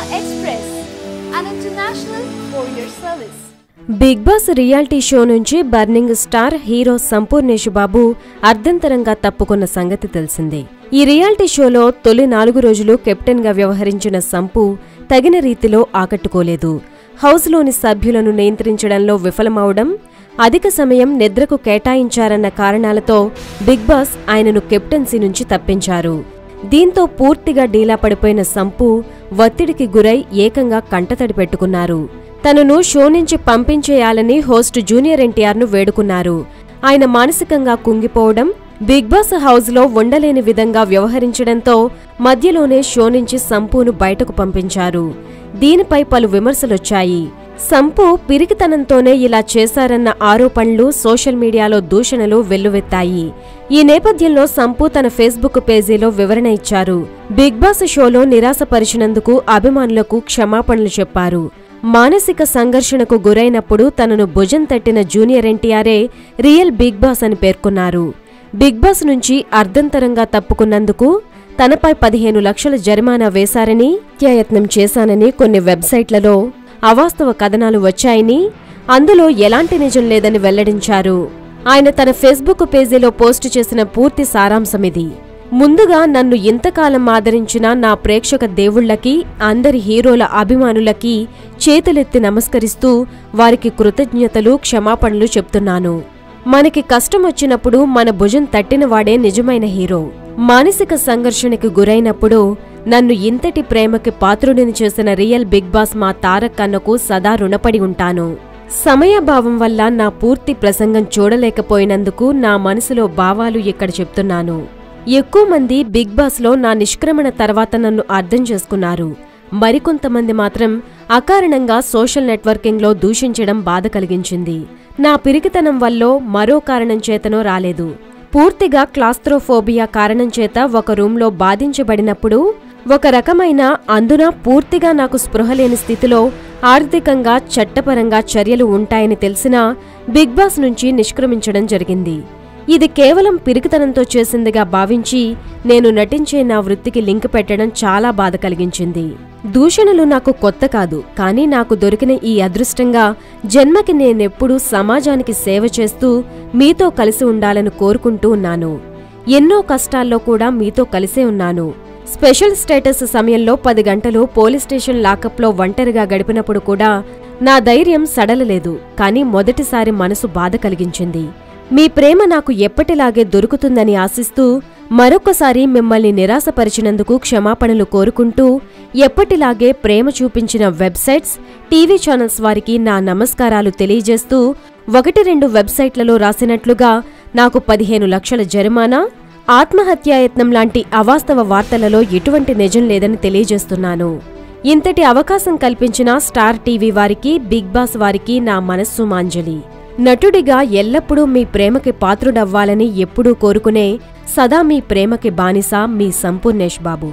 Express, an international courier service. Bigg Boss reality show నుంచి burning star hero Sampoornesh Babu అర్ధంతరంగా తప్పుకున్న సంగతి తెలిసిందే. ఈ రియాలిటీ షోలో తొలి 4 రోజులు కెప్టెన్ గా వ్యవహరించిన సంపు తగిన రీతిలో ఆకట్టుకోలేదు. హౌస్లోని సభ్యులను నియంత్రించడంలో విఫలమవడం, అధిక సమయం నిద్రకు కేటాయించారన్న కారణాలతో బిగ్ బాస్ ఆయనను కెప్టెన్సీ నుంచి తప్పించారు. దీంతో పూర్తిగా డీలా పడిపోయిన సంపు ఒత్తిడికి గురై ఏకంగా కంటతడి పెట్టుకున్నారు. తనను షో నుంచి పంపించేయాలని హోస్ట్ జూనియర్ ఎన్టీఆర్ను వేడుకున్నారు. ఆయన మానసికంగా కుంగిపోవడం, బిగ్ బాస్ హౌస్లో ఉండలేని విధంగా వ్యవహరించడంతో మధ్యలోనే షో నుంచి సంపును బయటకు పంపించారు. దీనిపై పలు విమర్శలొచ్చాయి. సంపు పిరికితనంతోనే ఇలా చేశారన్న ఆరోపణలు, సోషల్ మీడియాలో దూషణలు వెల్లువెత్తాయి. ఈ నేపథ్యంలో సంపు తన ఫేస్బుక్ పేజీలో వివరణ ఇచ్చారు. బిగ్ బాస్ షోలో నిరాశపరిచినందుకు అభిమానులకు క్షమాపణలు చెప్పారు. మానసిక సంఘర్షణకు గురైనప్పుడు తనను భుజం తట్టిన జూనియర్ ఎన్టీఆరే రియల్ బిగ్ బాస్ అని పేర్కొన్నారు. బిగ్ బాస్ నుంచి అర్ధంతరంగా తప్పుకున్నందుకు తనపై 15 లక్షల జరిమానా వేశారని, హత్యాయత్నం చేశానని కొన్ని వెబ్సైట్లలో అవాస్తవ కథనాలు వచ్చాయని, అందులో ఎలాంటి నిజం లేదని వెల్లడించారు. ఆయన తన ఫేస్బుక్ పేజీలో పోస్టు చేసిన పూర్తి సారాంశమిది. ముందుగా నన్ను ఇంతకాలం ఆదరించిన నా ప్రేక్షక దేవుళ్లకి, అందరి హీరోల అభిమానులకి చేతులెత్తి నమస్కరిస్తూ వారికి కృతజ్ఞతలు, క్షమాపణలు చెప్తున్నాను. మనకి కష్టమొచ్చినప్పుడు మన భుజం తట్టినవాడే నిజమైన హీరో. మానసిక సంఘర్షణకి గురైనప్పుడు నన్ను ఇంతటి ప్రేమకి పాత్రుడిని చేసిన రియల్ బిగ్ బాస్ మా తారక్ అన్నకు సదా రుణపడి ఉంటాను. సమయాభావం వల్ల నా పూర్తి ప్రసంగం చూడలేకపోయినందుకు నా మనసులో భావాలు ఇక్కడ చెప్తున్నాను. ఎక్కువ మంది బిగ్ బాస్లో నా నిష్క్రమణ తర్వాత నన్ను అర్థం చేసుకున్నారు. మరికొంతమంది మాత్రం అకారణంగా సోషల్ నెట్వర్కింగ్లో దూషించడం బాధ కలిగించింది. నా పిరికితనం వల్లో మరో కారణం చేతనో రాలేదు. పూర్తిగా క్లాస్ట్రోఫోబియా కారణం చేత ఒక రూంలో బాధించబడినప్పుడు ఒక రకమైన అందున పూర్తిగా నాకు స్పృహలేని స్థితిలో ఆర్థికంగా, చట్టపరంగా చర్యలు ఉంటాయని తెలిసినా బిగ్ బాస్ నుంచి నిష్క్రమించడం జరిగింది. ఇది కేవలం పిరికితనంతో చేసిందిగా భావించి నేను నటించే నా వృత్తికి లింక్ పెట్టడం చాలా బాధ కలిగించింది. దూషణలు నాకు కొత్త కాదు, కానీ నాకు దొరికిన ఈ అదృష్టంగా జన్మకి నేనెప్పుడూ సమాజానికి సేవ చేస్తూ మీతో కలిసి ఉండాలని కోరుకుంటూ ఉన్నాను. ఎన్నో కష్టాల్లో కూడా మీతో కలిసే ఉన్నాను. స్పెషల్ స్టేటస్ సమయంలో 10 గంటలు పోలీస్ స్టేషన్ లాకప్లో ఒంటరిగా గడిపినప్పుడు కూడా నా ధైర్యం సడలలేదు. కానీ మొదటిసారి మనసు బాధ కలిగించింది. మీ ప్రేమ నాకు ఎప్పటిలాగే దొరుకుతుందని ఆశిస్తూ మరొకసారి మిమ్మల్ని నిరాశపరిచినందుకు క్షమాపణలు కోరుకుంటూ ఎప్పటిలాగే ప్రేమ చూపించిన వెబ్సైట్స్, టీవీ ఛానల్స్ వారికి నా నమస్కారాలు తెలియజేస్తూ 1-2 వెబ్సైట్లలో రాసినట్లుగా నాకు 15 లక్షల జరిమానా, ఆత్మహత్యాయత్నం లాంటి అవాస్తవ వార్తలలో ఎటువంటి నిజం లేదని తెలియజేస్తున్నాను. ఇంతటి అవకాశం కల్పించిన స్టార్ టీవీ వారికి, బిగ్ బాస్ వారికి నా మనస్సు మాంజలి. నటుడిగా ఎల్లప్పుడూ మీ ప్రేమకి పాత్రుడవ్వాలని ఎప్పుడూ కోరుకునే సదా మీ ప్రేమకి బానిస మీ సంపూర్ణేష్ బాబు.